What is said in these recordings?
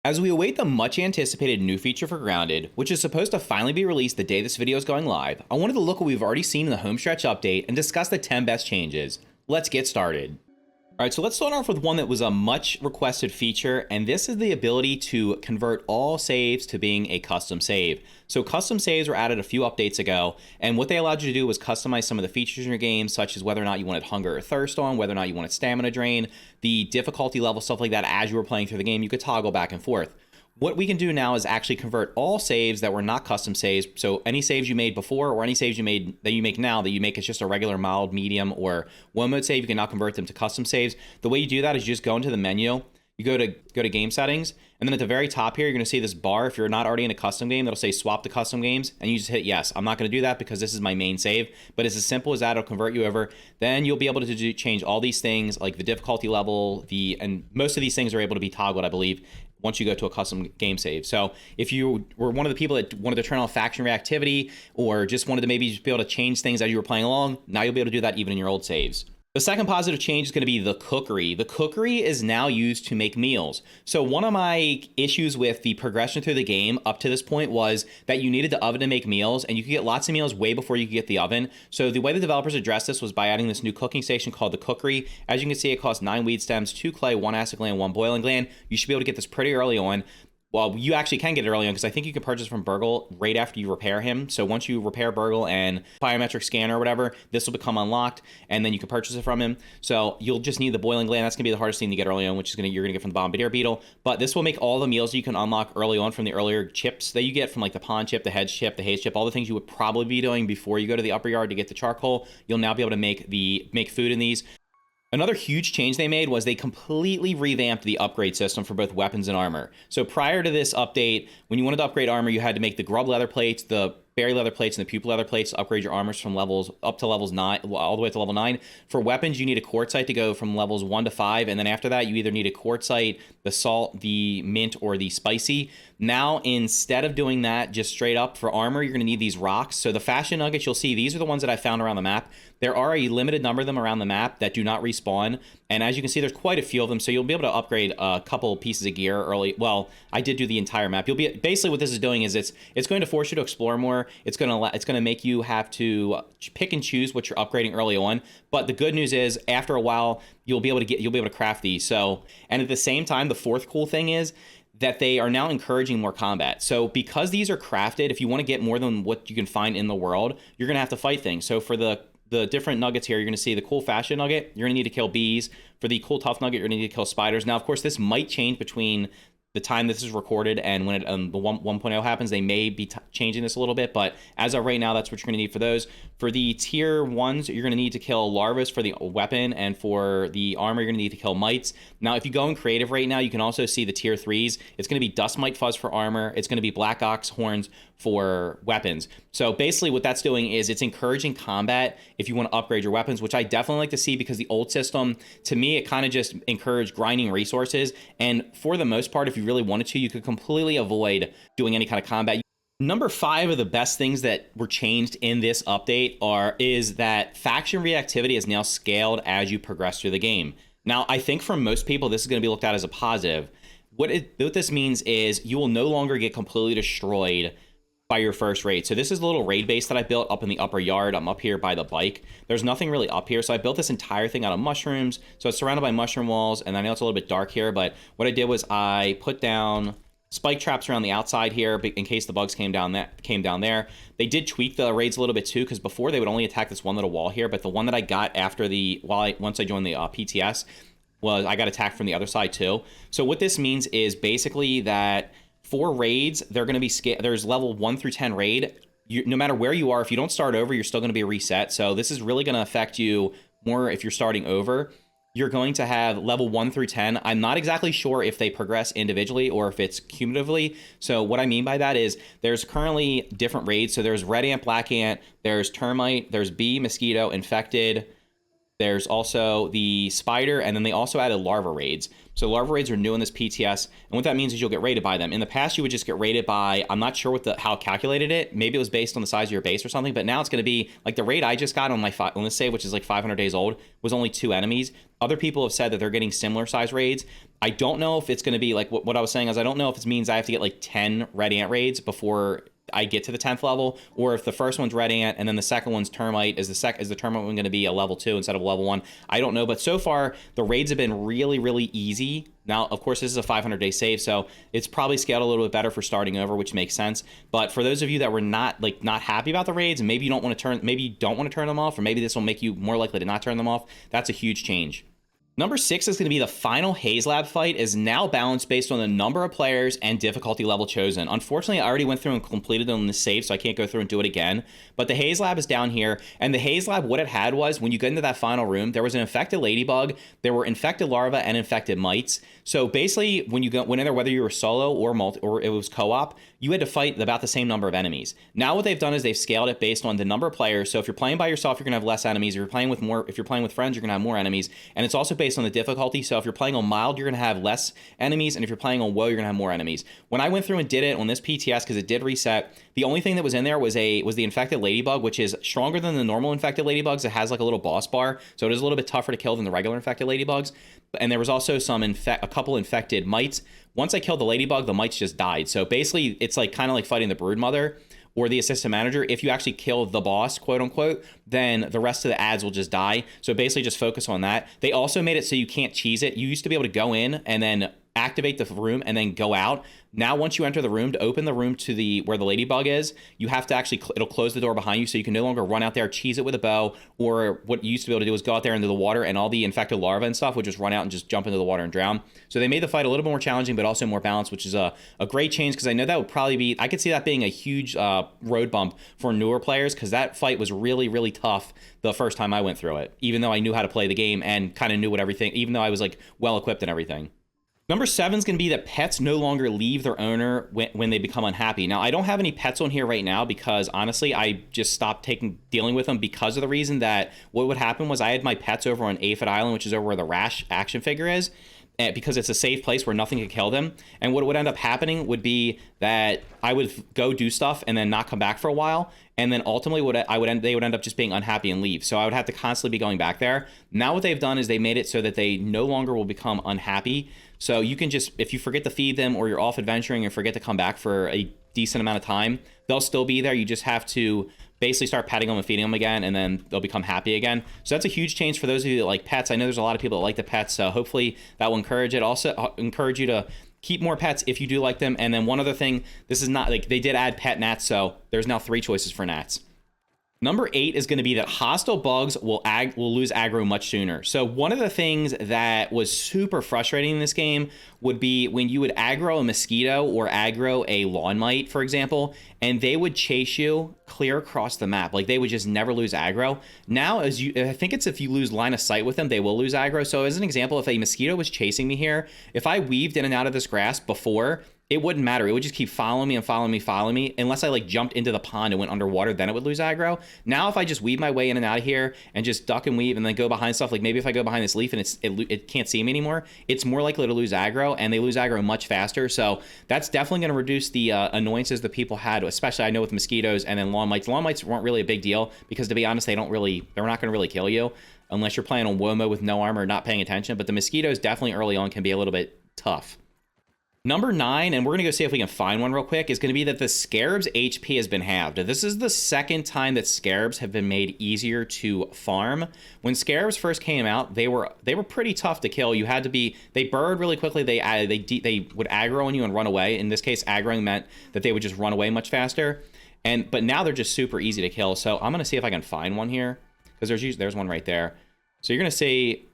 As we await the much anticipated new feature for Grounded, which is supposed to finally be released the day this video is going live, I wanted to look what we've already seen in the Homestretch update and discuss the 10 best changes. Let's get started. Alright, so let's start off with one that was a much requested feature, and this is the ability to convert all saves to being a custom save. So custom saves were added a few updates ago, and what they allowed you to do was customize some of the features in your game, such as whether or not you wanted hunger or thirst on, whether or not you wanted stamina drain, the difficulty level, stuff like that. As you were playing through the game, you could toggle back and forth. What we can do now is actually convert all saves that were not custom saves. So any saves you made before or any saves you made that you make now that you make as just a regular mild, medium, or one mode save, you can now convert them to custom saves. The way you do that is you just go into the menu, you go to game settings, and then at the very top here, you're going to see this bar. If you're not already in a custom game, that'll say swap to custom games, and you just hit yes. I'm not going to do that because this is my main save, but it's as simple as that. It'll convert you over. Then you'll be able to change all these things, like the difficulty level, and most of these things are able to be toggled, I believe, once you go to a custom game save. So if you were one of the people that wanted to turn off faction reactivity or just wanted to maybe just be able to change things as you were playing along, now you'll be able to do that even in your old saves. The second positive change is going to be the cookery. The cookery is now used to make meals. So one of my issues with the progression through the game up to this point was that you needed the oven to make meals, and you could get lots of meals way before you could get the oven. So the way the developers addressed this was by adding this new cooking station called the cookery. As you can see, it costs 9 weed stems, 2 clay, 1 acid gland, 1 boiling gland. You should be able to get this pretty early on. Well, you actually can get it early on because I think you can purchase from Burgle right after you repair him. So once you repair Burgle and biometric scanner or whatever, this will become unlocked, and then you can purchase it from him. So you'll just need the boiling gland. That's gonna be the hardest thing to get early on, which is you're gonna get from the bombardier beetle. But this will make all the meals you can unlock early on from the earlier chips that you get from like the pond chip, the hedge chip, the haze chip, all the things you would probably be doing before you go to the upper yard to get the charcoal. You'll now be able to make food in these. Another huge change they made was they completely revamped the upgrade system for both weapons and armor. So prior to this update, when you wanted to upgrade armor, you had to make the grub leather plates, the berry leather plates, and the pupil leather plates to upgrade your armors from levels up to levels 9, all the way to level 9. For weapons, you need a quartzite to go from levels 1 to 5, and then after that, you either need a quartzite, the salt, the mint, or the spicy. Now, instead of doing that just straight up for armor, you're going to need these rocks. So the fashion nuggets, you'll see, these are the ones that I found around the map. There are a limited number of them around the map that do not respawn, and as you can see, there's quite a few of them, so you'll be able to upgrade a couple pieces of gear early. Well, I did do the entire map. You'll be basically what this is doing is it's going to force you to explore more. It's going to make you have to pick and choose what you're upgrading early on. But the good news is, after a while, you'll be able to craft these. So, and at the same time, the fourth cool thing is that they are now encouraging more combat. So because these are crafted, if you want to get more than what you can find in the world, you're going to have to fight things. So for the different nuggets here, you're going to see the cool fashion nugget, you're going to need to kill bees. For the cool tough nugget, you're going to need to kill spiders. Now, of course, this might change between the time this is recorded and when the 1.0 happens. They may be changing this a little bit, but as of right now, that's what you're going to need for those. For the tier 1s, you're going to need to kill larvas for the weapon, and for the armor, you're going to need to kill mites. Now, if you go in creative right now, you can also see the tier 3s. It's going to be dust mite fuzz for armor. It's going to be black ox horns for weapons. So basically what that's doing is it's encouraging combat if you want to upgrade your weapons, which I definitely like to see, because the old system, to me, it kind of just encouraged grinding resources. And for the most part, if you really wanted to, you could completely avoid doing any kind of combat. Number 5 of the best things that were changed in this update is that faction reactivity is now scaled as you progress through the game. Now, I think for most people, this is going to be looked at as a positive. What this means is you will no longer get completely destroyed by your first raid. So this is a little raid base that I built up in the upper yard. I'm up here by the bike. There's nothing really up here. So I built this entire thing out of mushrooms. So it's surrounded by mushroom walls, and I know it's a little bit dark here, but what I did was I put down spike traps around the outside here in case the bugs came down there. They did tweak the raids a little bit too, because before they would only attack this one little wall here, but the one that I got after once I joined the PTS was I got attacked from the other side too. So what this means is basically that for raids, they're going to be there's level 1 through 10 raid. No matter where you are, if you don't start over, you're still going to be reset. So this is really going to affect you more if you're starting over. You're going to have level 1 through 10. I'm not exactly sure if they progress individually or if it's cumulatively. So what I mean by that is there's currently different raids. So there's red ant, black ant, there's termite, there's bee, mosquito, infected, There's also the spider, and then they also added larva raids. So larva raids are new in this PTS, and what that means is you'll get raided by them. In the past, you would just get raided by, I'm not sure how it calculated it. Maybe it was based on the size of your base or something, but now it's going to be like the raid I just got on on this save, which is like 500 days old, was only 2 enemies. Other people have said that they're getting similar size raids. I don't know if it's going to be like what I was saying is I don't know if it means I have to get like 10 red ant raids before I get to the 10th level, or if the first one's red ant and then the second one's termite, is the termite one going to be a level 2 instead of a level 1? I don't know, but so far the raids have been really, really easy. Now, of course, this is a 500-day save, so it's probably scaled a little bit better for starting over, which makes sense. But for those of you that were not happy about the raids, and maybe you don't want to turn them off, or maybe this will make you more likely to not turn them off, that's a huge change. Number 6 is going to be the final Haze Lab fight is now balanced based on the number of players and difficulty level chosen. Unfortunately, I already went through and completed it on the save, so I can't go through and do it again. But the Haze Lab is down here, and the Haze Lab, what it had was, when you get into that final room, there was an infected ladybug, there were infected larvae, and infected mites. So basically, when you went in there, whether you were solo or or it was co-op, you had to fight about the same number of enemies. Now what they've done is they've scaled it based on the number of players. So if you're playing by yourself, you're gonna have less enemies. If you're playing with friends, you're gonna have more enemies. And it's also based on the difficulty. So if you're playing on mild, you're gonna have less enemies, and if you're playing on woe, you're gonna have more enemies. When I went through and did it on this PTS, because it did reset, the only thing that was in there was the infected ladybug, which is stronger than the normal infected ladybugs. It has like a little boss bar, so it is a little bit tougher to kill than the regular infected ladybugs. And there was also a couple infected mites. Once I killed the ladybug, the mites just died. So basically, it's like kind of like fighting the broodmother or the assistant manager. If you actually kill the boss, quote unquote, then the rest of the ads will just die. So basically, just focus on that. They also made it so you can't cheese it. You used to be able to go in and then activate the room and then go out. Now, once you enter the room, to open the room to where the ladybug is, you have to actually, it'll close the door behind you, so you can no longer run out there, cheese it with a bow, or what you used to be able to do is go out there into the water, and all the infected larvae and stuff would just run out and just jump into the water and drown. So they made the fight a little bit more challenging, but also more balanced, which is a great change, because I know that would probably be, I could see that being a huge road bump for newer players, because that fight was really, really tough the first time I went through it, even though I knew how to play the game and kind of knew what everything, even though I was like well equipped and everything. Number 7 is going to be that pets no longer leave their owner when they become unhappy. Now, I don't have any pets on here right now because, honestly, I just stopped dealing with them because of the reason that what would happen was I had my pets over on Aphid Island, which is over where the Rash action figure is, because it's a safe place where nothing could kill them. And what would end up happening would be that I would go do stuff and then not come back for a while, and then ultimately they would end up just being unhappy and leave. So I would have to constantly be going back there. Now what they've done is they made it so that they no longer will become unhappy. So you can just, if you forget to feed them or you're off adventuring and forget to come back for a decent amount of time, they'll still be there. You just have to basically start petting them and feeding them again, and then they'll become happy again. So that's a huge change for those of you that like pets. I know there's a lot of people that like the pets, so hopefully that will encourage it. Also encourage you to keep more pets if you do like them. And then one other thing, this is not like, they did add pet gnats, so there's now 3 choices for gnats. Number 8 is going to be that hostile bugs will lose aggro much sooner. So one of the things that was super frustrating in this game would be when you would aggro a mosquito or aggro a lawn mite, for example, and they would chase you clear across the map. Like, they would just never lose aggro. Now, I think it's if you lose line of sight with them, they will lose aggro. So as an example, if a mosquito was chasing me here, if I weaved in and out of this grass before, it wouldn't matter. It would just keep following me and following me, following me, unless I like jumped into the pond and went underwater, then it would lose aggro. Now, if I just weave my way in and out of here and just duck and weave and then go behind stuff, like maybe if I go behind this leaf and it can't see me anymore, it's more likely to lose aggro, and they lose aggro much faster. So that's definitely going to reduce the annoyances that people had, especially I know with mosquitoes and then lawn mites. Lawn mites weren't really a big deal because, to be honest, they're not going to really kill you unless you're playing on Womo with no armor or not paying attention. But the mosquitoes definitely early on can be a little bit tough. Number 9, and we're going to go see if we can find one real quick, is going to be that the Scarab's HP has been halved. This is the second time that Scarabs have been made easier to farm. When Scarabs first came out, they were pretty tough to kill. You had to be, they burrowed really quickly. They would aggro on you and run away. In this case, aggroing meant that they would just run away much faster. But now they're just super easy to kill. So I'm going to see if I can find one here, because there's one right there. So you're going to see,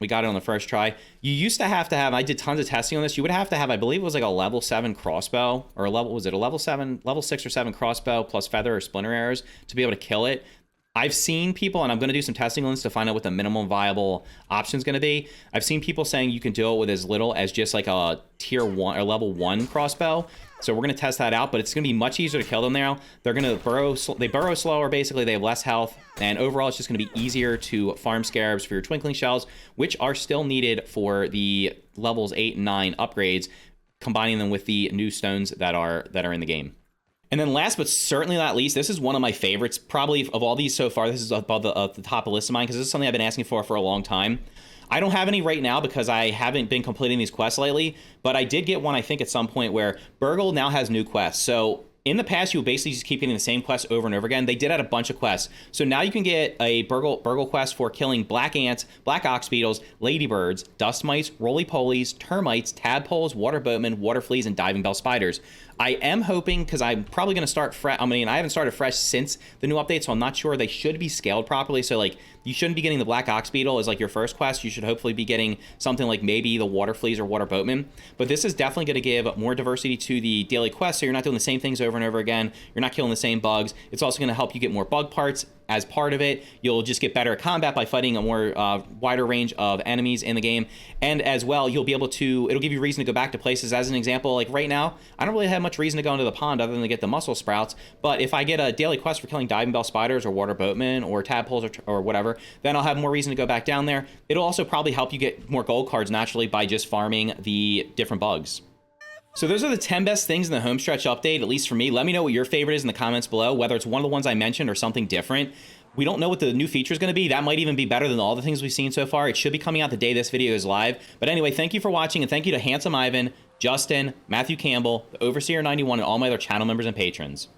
we got it on the first try. You used to have, I did tons of testing on this. You would have to have, I believe it was like a level 7 crossbow, or level 6 or 7 crossbow plus feather or splinter arrows to be able to kill it. I've seen people, and I'm going to do some testing on this to find out what the minimum viable option is going to be. I've seen people saying you can do it with as little as just like a tier 1 or level 1 crossbow. So we're going to test that out, but it's going to be much easier to kill them now. They're going to burrow, they burrow slower, basically. They have less health, and overall it's just going to be easier to farm scarabs for your twinkling shells, which are still needed for the levels 8 and 9 upgrades, combining them with the new stones that are in the game. And then last but certainly not least, this is one of my favorites, probably of all these so far. This is above the top of the list of mine, because this is something I've been asking for a long time. I don't have any right now because I haven't been completing these quests lately, but I did get one, I think, at some point where Burgle now has new quests. So in the past, you would basically just keep getting the same quests over and over again. They did add a bunch of quests. So now you can get a Burgle quest for killing black ants, black ox beetles, ladybirds, dust mites, roly-polies, termites, tadpoles, water boatmen, water fleas, and diving bell spiders. I am hoping, because I'm probably going to start fresh. I mean, I haven't started fresh since the new update, so I'm not sure. They should be scaled properly. So, like, you shouldn't be getting the black ox beetle as, like, your first quest. You should hopefully be getting something like maybe the water fleas or water boatmen. But this is definitely going to give more diversity to the daily quest, so you're not doing the same things over and over again. You're not killing the same bugs. It's also going to help you get more bug parts. As part of it, you'll just get better at combat by fighting a more wider range of enemies in the game. And as well, you'll be able to, it'll give you reason to go back to places. As an example, like right now, I don't really have much reason to go into the pond other than to get the mussel sprouts. But if I get a daily quest for killing diving bell spiders or water boatmen or tadpoles or whatever, then I'll have more reason to go back down there. It'll also probably help you get more gold cards naturally by just farming the different bugs. So those are the 10 best things in the Homestretch update, at least for me. Let me know what your favorite is in the comments below, whether it's one of the ones I mentioned or something different. We don't know what the new feature is going to be. That might even be better than all the things we've seen so far. It should be coming out the day this video is live. But anyway, thank you for watching, and thank you to Handsome Ivan, Justin, Matthew Campbell, the Overseer 91, and all my other channel members and patrons.